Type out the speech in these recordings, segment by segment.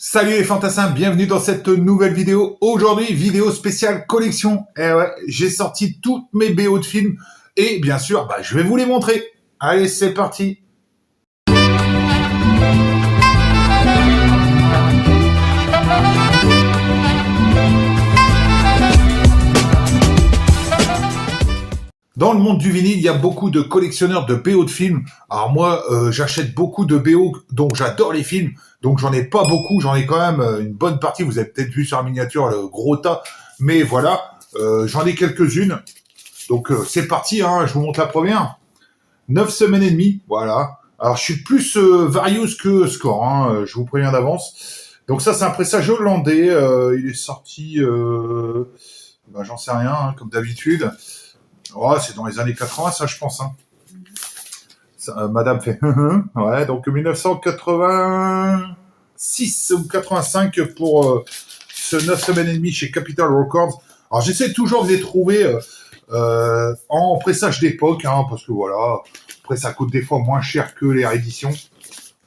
Salut les fantassins, bienvenue dans cette nouvelle vidéo. Aujourd'hui, vidéo spéciale collection. Eh ouais, j'ai sorti toutes mes BO de films et bien sûr, je vais vous les montrer. Allez, c'est parti. Dans le monde du vinyle, il y a beaucoup de collectionneurs de BO de films. Alors moi, j'achète beaucoup de BO, donc j'adore les films. Donc j'en ai pas beaucoup, j'en ai quand même une bonne partie. Vous avez peut-être vu sur la miniature le gros tas. Mais voilà, j'en ai quelques-unes. Donc c'est parti, hein, je vous montre la première. 9 semaines et demie, voilà. Alors je suis plus Various que Score, hein, je vous préviens d'avance. Donc ça, c'est un pressage hollandais. Il est sorti, j'en sais rien, hein, comme d'habitude. Oh, c'est dans les années 80, ça, je pense. Hein. Ça, madame fait... ouais, donc 1986 ou 85 pour ce 9 semaines et demie chez Capitol Records. Alors, j'essaie toujours de les trouver en pressage d'époque, hein, parce que voilà, après, ça coûte des fois moins cher que les rééditions.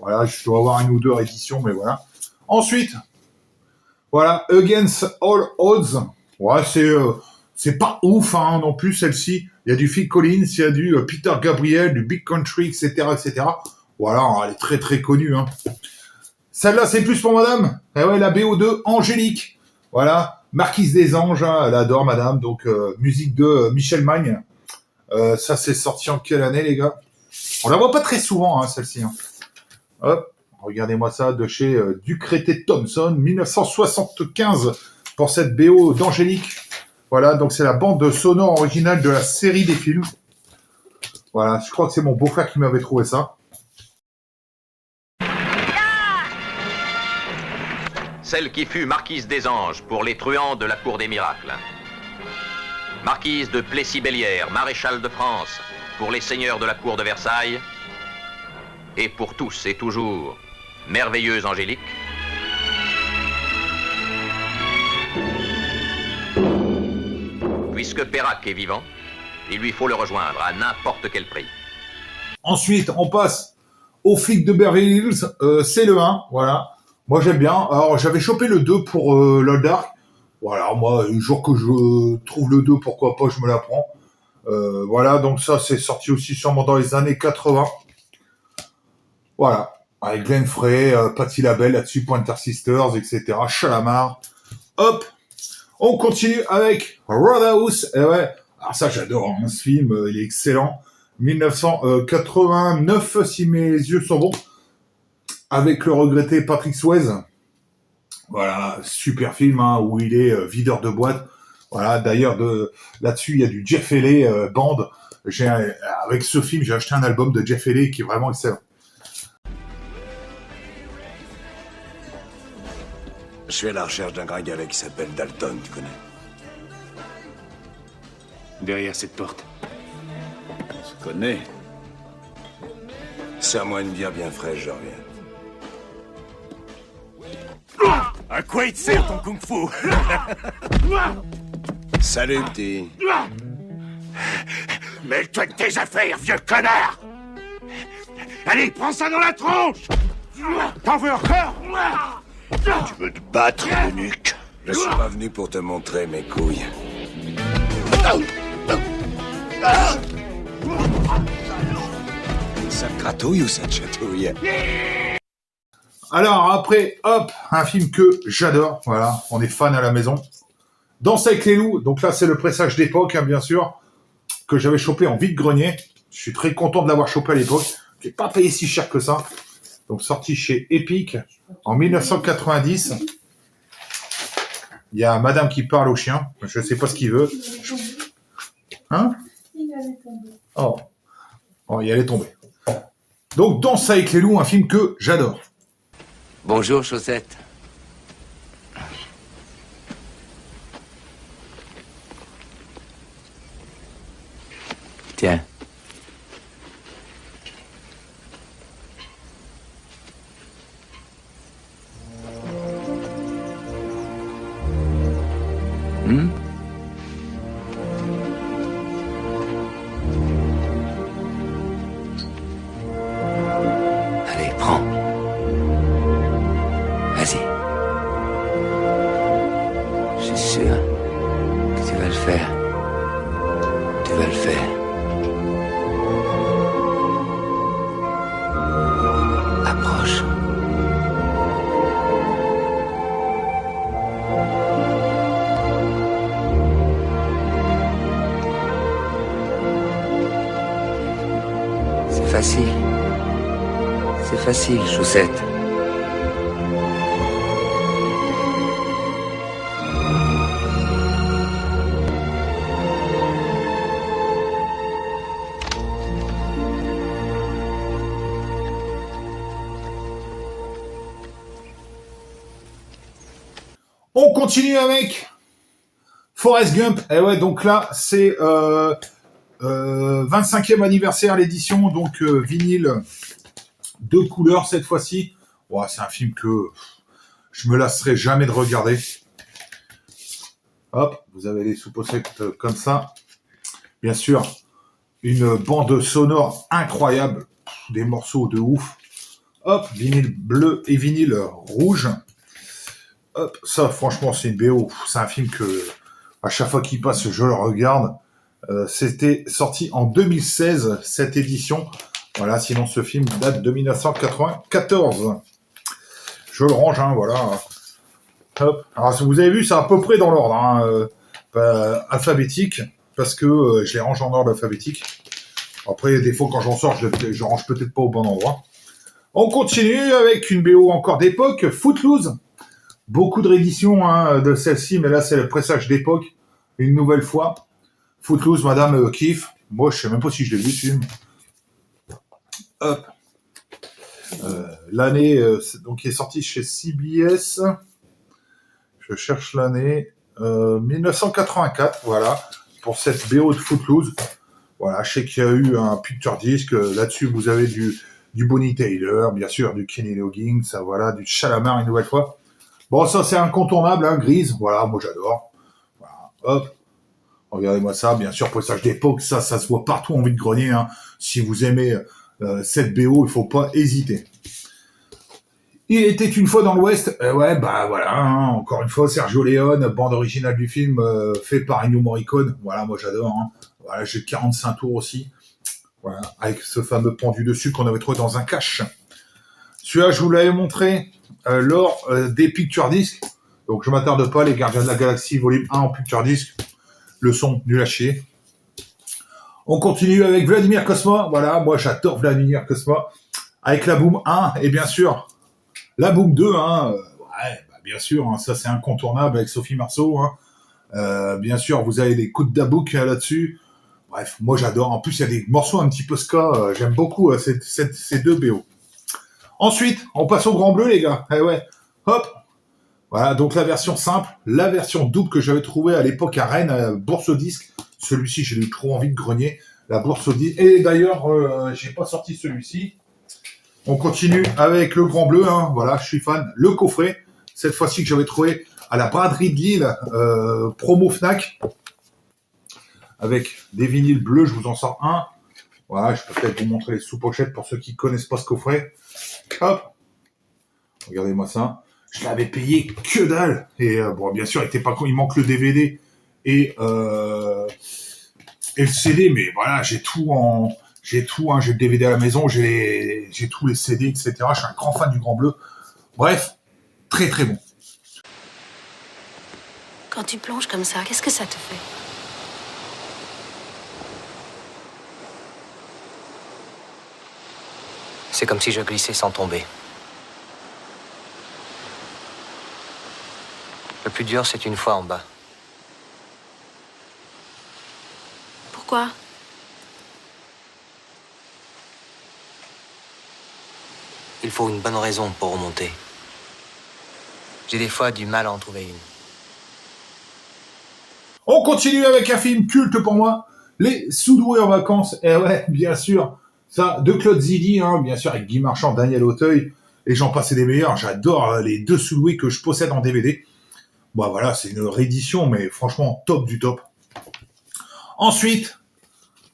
Voilà, je dois avoir une ou deux rééditions, mais voilà. Ensuite, voilà, Against All Odds. Ouais, c'est pas ouf, hein, non plus, celle-ci. Il y a du Phil Collins, il y a du Peter Gabriel, du Big Country, etc., etc. Voilà, elle est très, très connue, hein. Celle-là, c'est plus pour madame. Eh ouais, la BO de Angélique. Voilà, Marquise des Anges, hein, elle adore madame. Donc, musique de Michel Magne. Ça, c'est sorti en quelle année, les gars? On la voit pas très souvent, hein, celle-ci. Hein. Hop, regardez-moi ça, de chez Ducreté Thompson, 1975, pour cette BO d'Angélique. Voilà, donc c'est la bande sonore originale de la série des films. Voilà, je crois que c'est mon beau-frère qui m'avait trouvé ça. Celle qui fut marquise des Anges pour les truands de la cour des miracles. Marquise de Plessis-Bellière, maréchal de France pour les seigneurs de la cour de Versailles. Et pour tous et toujours, merveilleuse Angélique. Puisque Perrac est vivant, il lui faut le rejoindre à n'importe quel prix. Ensuite, on passe au flic de Beverly Hills. C'est le 1, voilà. Moi, j'aime bien. Alors, j'avais chopé le 2 pour Lold Dark. Voilà, moi, un jour que je trouve le 2, pourquoi pas, je me la prends. Voilà, donc ça, c'est sorti aussi sûrement dans les années 80. Voilà, avec Glenn Frey, Patti LaBelle là-dessus, Pointer Sisters, etc. Chalamar. Hop. On continue avec Roadhouse. Et ouais, alors ça j'adore, hein, ce film, il est excellent. 1989, si mes yeux sont bons, avec le regretté Patrick Swayze. Voilà, super film, hein, où il est videur de boîte. Voilà, d'ailleurs là-dessus il y a du Jeff Haley band. Avec ce film, j'ai acheté un album de Jeff Haley qui est vraiment excellent. Je suis à la recherche d'un gringalet qui s'appelle Dalton, tu connais? Derrière cette porte. Je connais. Serre-moi une bière bien fraîche, je reviens. À quoi il te sert ton kung-fu? Salut, petit. Mêle-toi de tes affaires, vieux connard! Allez, prends ça dans la tronche! T'en veux encore? Tu veux te battre, eunuque? Je suis pas venu pour te montrer mes couilles. Ça te gratouille ou ça te chatouille? Alors après, hop, un film que j'adore. Voilà, on est fan à la maison. Danse avec les loups. Donc là, c'est le pressage d'époque, hein, bien sûr, que j'avais chopé en vide-grenier. Je suis très content de l'avoir chopé à l'époque. J'ai pas payé si cher que ça. Donc sorti chez Epic en 1990. Il y a madame qui parle au chien. Je ne sais pas ce qu'il veut. Hein? Il allait tomber. Oh, il allait tomber. Donc Danse avec les loups, un film que j'adore. Bonjour, Chaussette. Tiens. Allez, prends. Vas-y. sûr que tu vas le faire. Tu vas le faire. Approche. C'est facile. C'est facile, Chaussette. On continue avec Forrest Gump. Et ouais, donc là, c'est 25e anniversaire l'édition, donc vinyle de couleur cette fois-ci. Ouais, c'est un film que je me lasserai jamais de regarder. Hop, vous avez les sous-pochettes comme ça. Bien sûr, une bande sonore incroyable, des morceaux de ouf. Hop, vinyle bleu et vinyle rouge. Hop, ça, franchement, c'est une BO. C'est un film que, à chaque fois qu'il passe, je le regarde. C'était sorti en 2016, cette édition. Voilà, sinon ce film date de 1994. Je le range, hein, voilà. Hop. Alors, vous avez vu, c'est à peu près dans l'ordre, hein, alphabétique, parce que je les range en ordre alphabétique. Après, des fois, quand j'en sors, je range peut-être pas au bon endroit. On continue avec une BO encore d'époque, Footloose. Beaucoup de rééditions de celle-ci, mais là, c'est le pressage d'époque. Une nouvelle fois. Footloose, madame kiffe. Moi, je sais même pas si je l'ai vu, ce film. Hop. L'année, donc, il est sorti chez CBS. Je cherche l'année. 1984, voilà. Pour cette BO de Footloose. Voilà, je sais qu'il y a eu un picture disc. Là-dessus, vous avez du Bonnie Tyler, bien sûr, du Kenny Loggins, ça, voilà, du Chalamet une nouvelle fois. Bon, ça, c'est incontournable, hein, Grise. Voilà, moi, j'adore. Voilà, hop. Regardez-moi ça. Bien sûr, pressage d'époque, ça se voit partout en vide-grenier. Hein. Si vous aimez cette BO, il faut pas hésiter. Il était une fois dans l'Ouest. Ouais, bah voilà. Hein, encore une fois, Sergio Leone, bande originale du film, fait par Ennio Morricone. Voilà, moi, j'adore. Hein. Voilà, j'ai 45 tours aussi. Voilà, avec ce fameux pendu dessus qu'on avait trouvé dans un cache. Celui-là, je vous l'avais montré lors des Picture Disc. Donc, je m'attarde pas, les Gardiens de la Galaxie, volume 1 en Picture Disc. Le son, nul à chier. On continue avec Vladimir Cosma. Voilà, moi, j'adore Vladimir Cosma. Avec la Boom 1, et bien sûr, la Boom 2. Hein, ouais, bah, bien sûr, hein, ça, c'est incontournable avec Sophie Marceau. Hein. Bien sûr, vous avez des coups de dabouk là-dessus. Bref, moi, j'adore. En plus, il y a des morceaux un petit peu ska. J'aime beaucoup ces deux BO. Ensuite, on passe au Grand Bleu, les gars. Eh ouais, hop. Voilà, donc la version simple, la version double que j'avais trouvée à l'époque à Rennes, à Bourse au Disque. Celui-ci, j'ai eu trop envie de grogner. La Bourse au Disque. Et d'ailleurs, j'ai pas sorti celui-ci. On continue avec le Grand Bleu. Hein. Voilà, je suis fan. Le coffret, cette fois-ci que j'avais trouvé à la braderie de Lille, promo Fnac, avec des vinyles bleus. Je vous en sors un. Voilà, je peux peut-être vous montrer les sous-pochettes pour ceux qui connaissent pas ce coffret. Hop, regardez-moi ça. Je l'avais payé que dalle. Et bon, bien sûr, il était pas con. Il manque le DVD et le CD. Mais voilà, j'ai tout. Hein, j'ai le DVD à la maison. J'ai tous les CD, etc. Je suis un grand fan du Grand Bleu. Bref, très très bon. Quand tu plonges comme ça, qu'est-ce que ça te fait? C'est comme si je glissais sans tomber. Le plus dur, c'est une fois en bas. Pourquoi? Il faut une bonne raison pour remonter. J'ai des fois du mal à en trouver une. On continue avec un film culte pour moi, Les Sous-doués en vacances. Et ouais, bien sûr, ça, de Claude Zidi, hein, bien sûr, avec Guy Marchand, Daniel Auteuil, et j'en passais des meilleurs. J'adore les deux Sous-doués que je possède en DVD. Bon, voilà, c'est une réédition, mais franchement, top du top. Ensuite,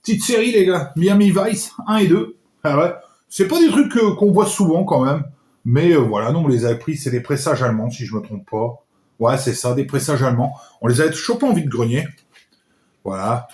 petite série, les gars, Miami Vice 1 et 2. Ah ouais, c'est pas des trucs qu'on voit souvent quand même, mais voilà, non, on les a pris, c'est des pressages allemands, si je me trompe pas. Ouais, c'est ça, des présages allemands. On les avait chopés en vide-grenier. Voilà.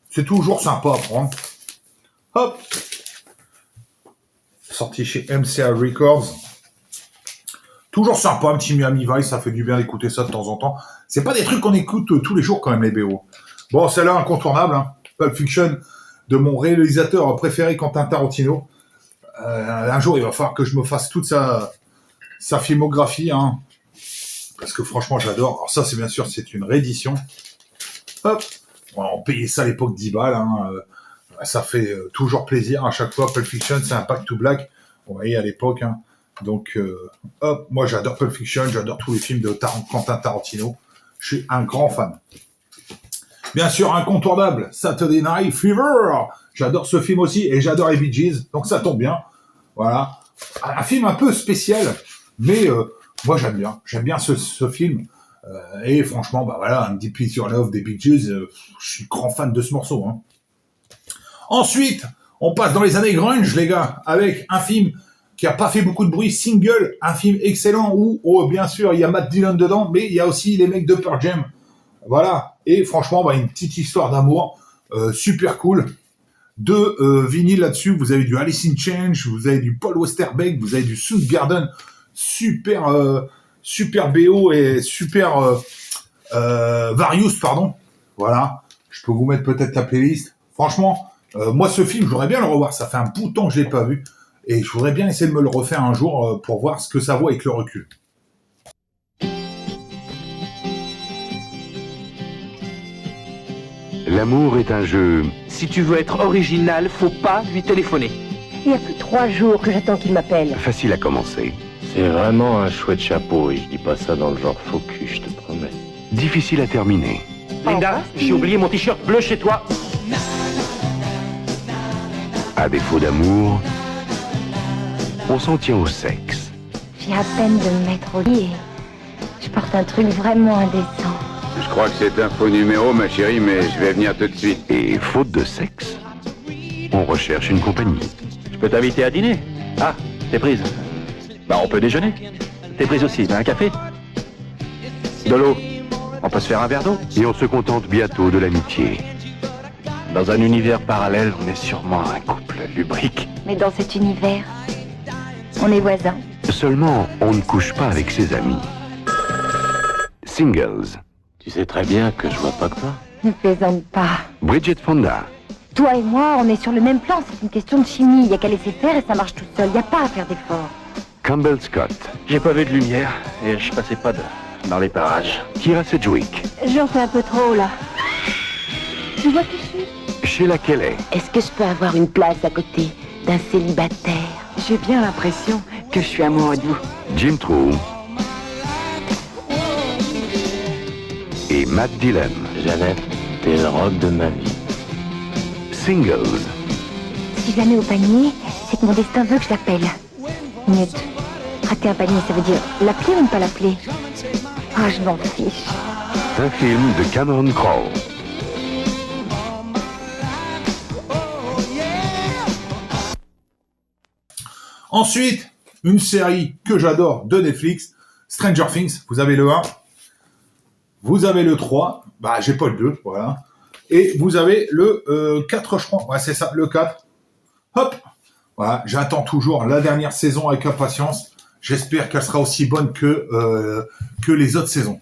C'est toujours sympa à prendre. Hop. Sorti chez MCA Records. Toujours sympa, un petit Miami Vice, ça fait du bien d'écouter ça de temps en temps. C'est pas des trucs qu'on écoute tous les jours quand même, les BO. Bon, celle-là, incontournable, hein. Pulp Fiction, de mon réalisateur préféré, Quentin Tarantino. Un jour, il va falloir que je me fasse toute sa filmographie, hein. Parce que franchement, j'adore. Alors ça, c'est bien sûr, c'est une réédition. Hop. Voilà, on payait ça à l'époque 10 balles, hein. Ça fait toujours plaisir à chaque fois. Pulp Fiction, c'est un Back to Black. Vous voyez, à l'époque, hein. Donc, hop, moi j'adore Pulp Fiction, j'adore tous les films de Quentin Tarantino. Je suis un grand fan. Bien sûr, incontournable, Saturday Night Fever. J'adore ce film aussi et j'adore les Bee Gees, donc ça tombe bien. Voilà. Un film un peu spécial, mais moi j'aime bien ce film. Et franchement, bah voilà, un Deep Is Your Love des Bee Gees, je suis grand fan de ce morceau. Hein. Ensuite, on passe dans les années grunge, les gars, avec un film qui a pas fait beaucoup de bruit, Single, un film excellent où, bien sûr, il y a Matt Dillon dedans, mais il y a aussi les mecs de Pearl Jam. Voilà. Et franchement, bah, une petite histoire d'amour, super cool. Deux vinyles là-dessus, vous avez du Alice in Chains, vous avez du Paul Westerbeck, vous avez du Soundgarden, super BO et super Various, pardon. Voilà. Je peux vous mettre peut-être la playlist. Franchement, moi, ce film, j'aurais bien le revoir. Ça fait un bout de temps que je l'ai pas vu. Et je voudrais bien essayer de me le refaire un jour pour voir ce que ça vaut avec le recul. L'amour est un jeu. Si tu veux être original, faut pas lui téléphoner. Il y a plus de 3 jours que j'attends qu'il m'appelle. Facile à commencer. C'est vraiment un chouette chapeau et je dis pas ça dans le genre faux cul, je te promets. Difficile à terminer. Linda, j'ai oublié mon t-shirt bleu chez toi. À défaut d'amour, on s'en tient au sexe. J'ai à peine de me mettre au lit et je porte un truc vraiment indécent. Je crois que c'est un faux numéro, ma chérie, mais je vais venir tout de suite. Et faute de sexe, on recherche une compagnie. Je peux t'inviter à dîner. Ah, t'es prise. Bah, on peut déjeuner. T'es prise aussi, un café. De l'eau. On peut se faire un verre d'eau. Et on se contente bientôt de l'amitié. Dans un univers parallèle, on est sûrement un couple lubrique. Mais dans cet univers, on est voisins. Seulement, on ne couche pas avec ses amis. Singles. Tu sais très bien que je vois pas que toi. Ne plaisante pas. Bridget Fonda. Toi et moi, on est sur le même plan. C'est une question de chimie. Il n'y a qu'à laisser faire et ça marche tout seul. Il n'y a pas à faire d'efforts. Campbell Scott. J'ai pas vu de lumière et je passais pas dans les parages. Kira Sedgwick. J'en fais un peu trop, là. Tu vois qui je suis? Sheila Kelley. Est-ce que je peux avoir une place à côté d'un célibataire? J'ai bien l'impression que je suis amoureux de vous. Jim True. Et Matt Dillon. Jeannette, t'es le rock de ma vie. Singles. Si je la mets au panier, c'est que mon destin veut que je l'appelle. Minute. Rater un panier, ça veut dire l'appeler ou ne pas l'appeler? Ah, je m'en fiche. Un film de Cameron Crowe. Ensuite, une série que j'adore de Netflix, Stranger Things. Vous avez le 1, vous avez le 3, bah j'ai pas le 2, voilà. Et vous avez le 4, je crois. Ouais, c'est ça, le 4. Hop. Voilà, j'attends toujours la dernière saison avec impatience. J'espère qu'elle sera aussi bonne que les autres saisons.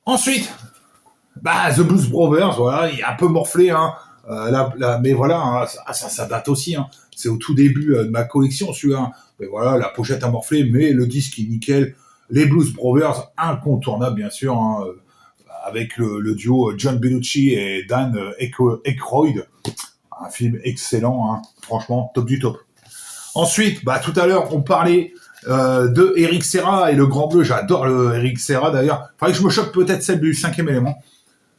Ensuite, bah, The Blues Brothers, voilà, il est un peu morflé, hein. Mais voilà, hein, ça date aussi. Hein. C'est au tout début de ma collection, celui-là. Hein. Mais voilà, la pochette a morflé, mais le disque est nickel. Les Blues Brothers, incontournables, bien sûr, hein, avec le duo John Belushi et Dan Aykroyd. Un film excellent, hein, franchement, top du top. Ensuite, tout à l'heure, on parlait de Eric Serra et le Grand Bleu. J'adore le Eric Serra, d'ailleurs. Faudrait que je me choque peut-être celle du 5e élément.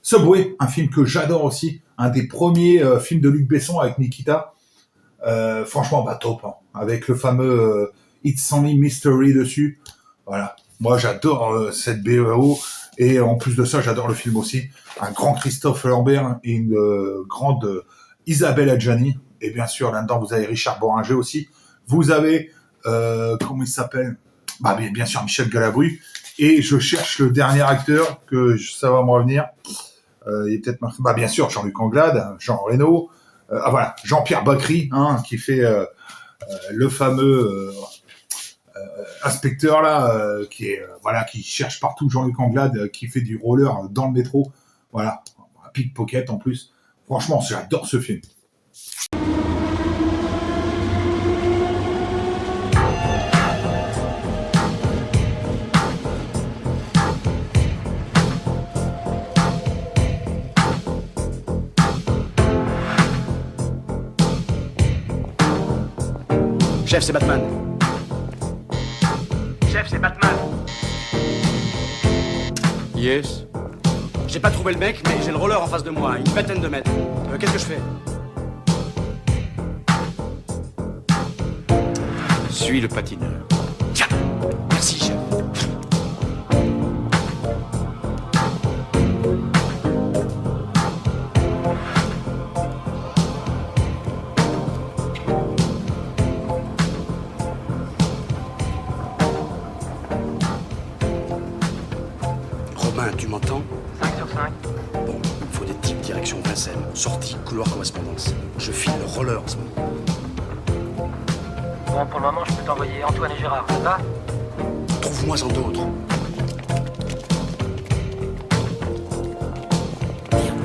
Subway, un film que j'adore aussi. Un des premiers films de Luc Besson avec Nikita. Franchement, top. Hein, avec le fameux It's Only Mystery dessus. Voilà. Moi, j'adore cette BO. Et en plus de ça, j'adore le film aussi. Un grand Christophe Lambert et une grande Isabelle Adjani. Et bien sûr, là-dedans, vous avez Richard Boringer aussi. Vous avez, comment il s'appelle ? Bien sûr, Michel Galabru. Et je cherche le dernier acteur, que ça va me revenir. Il est peut-être... bien sûr, Jean-Luc Anglade, Jean Reno. Voilà, Jean-Pierre Bacry, hein, qui fait le fameux inspecteur, là, qui cherche partout Jean-Luc Anglade, qui fait du roller dans le métro. Voilà, un pickpocket en plus. Franchement, j'adore ce film. Chef, c'est Batman. Chef, c'est Batman. Yes. J'ai pas trouvé le mec, mais j'ai le roller en face de moi, une vingtaine de mètres. Qu'est-ce que je fais? Suis le patineur. Tiens, merci, chef. Tu m'entends? 5 sur 5. Bon, il faut des types direction Vincennes. Sortie, couloir, correspondance. Je file le roller en ce moment. Bon, pour le moment, je peux t'envoyer Antoine et Gérard, ça va? Trouve-moi-en d'autres. Merde,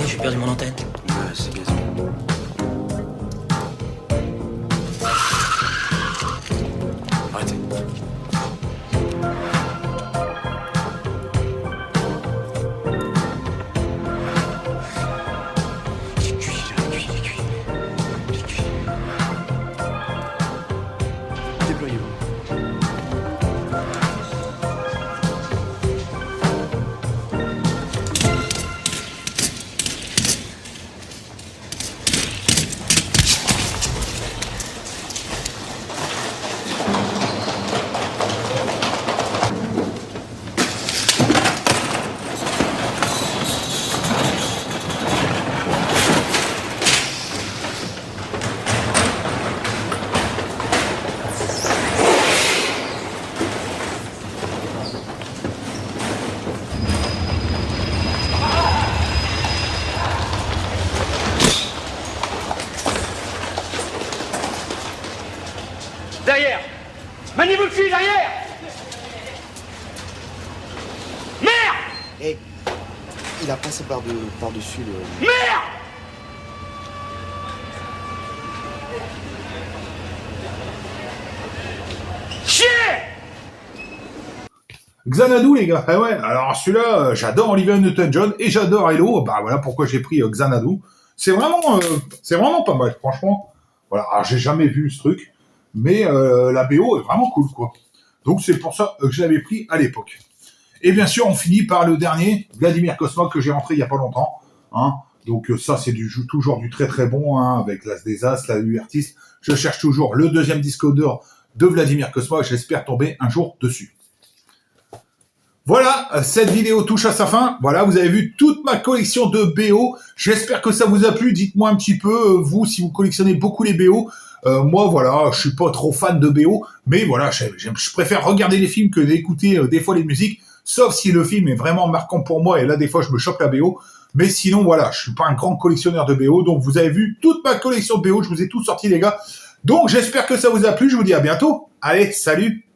j'ai perdu mon antenne. Ouais, c'est bien ça. Arrêtez. Derrière! Maniez-vous le cul, derrière! Merde! Eh, il a passé par-dessus le... Merde! Chier! Xanadu, les gars. Ouais. Alors celui-là, j'adore Olivia Newton-John et j'adore Hello. Voilà pourquoi j'ai pris Xanadu. C'est vraiment pas mal, franchement. Voilà. Alors j'ai jamais vu ce truc. Mais la BO est vraiment cool, quoi. Donc c'est pour ça que je l'avais pris à l'époque. Et bien sûr, on finit par le dernier, Vladimir Cosma, que j'ai rentré il y a pas longtemps. Hein. Donc ça, c'est toujours du très très bon, hein, avec l'As des As, la URTIS. Je cherche toujours le deuxième disque d'or de Vladimir Cosma. J'espère tomber un jour dessus. Voilà, cette vidéo touche à sa fin. Voilà, vous avez vu toute ma collection de BO. J'espère que ça vous a plu. Dites-moi un petit peu, vous, si vous collectionnez beaucoup les BO. Moi, voilà, je suis pas trop fan de BO, mais voilà, je préfère regarder les films que d'écouter des fois les musiques, sauf si le film est vraiment marquant pour moi, et là, des fois, je me choque la BO. Mais sinon, voilà, je suis pas un grand collectionneur de BO, donc vous avez vu toute ma collection de BO, je vous ai tout sorti, les gars. Donc, j'espère que ça vous a plu, je vous dis à bientôt. Allez, salut!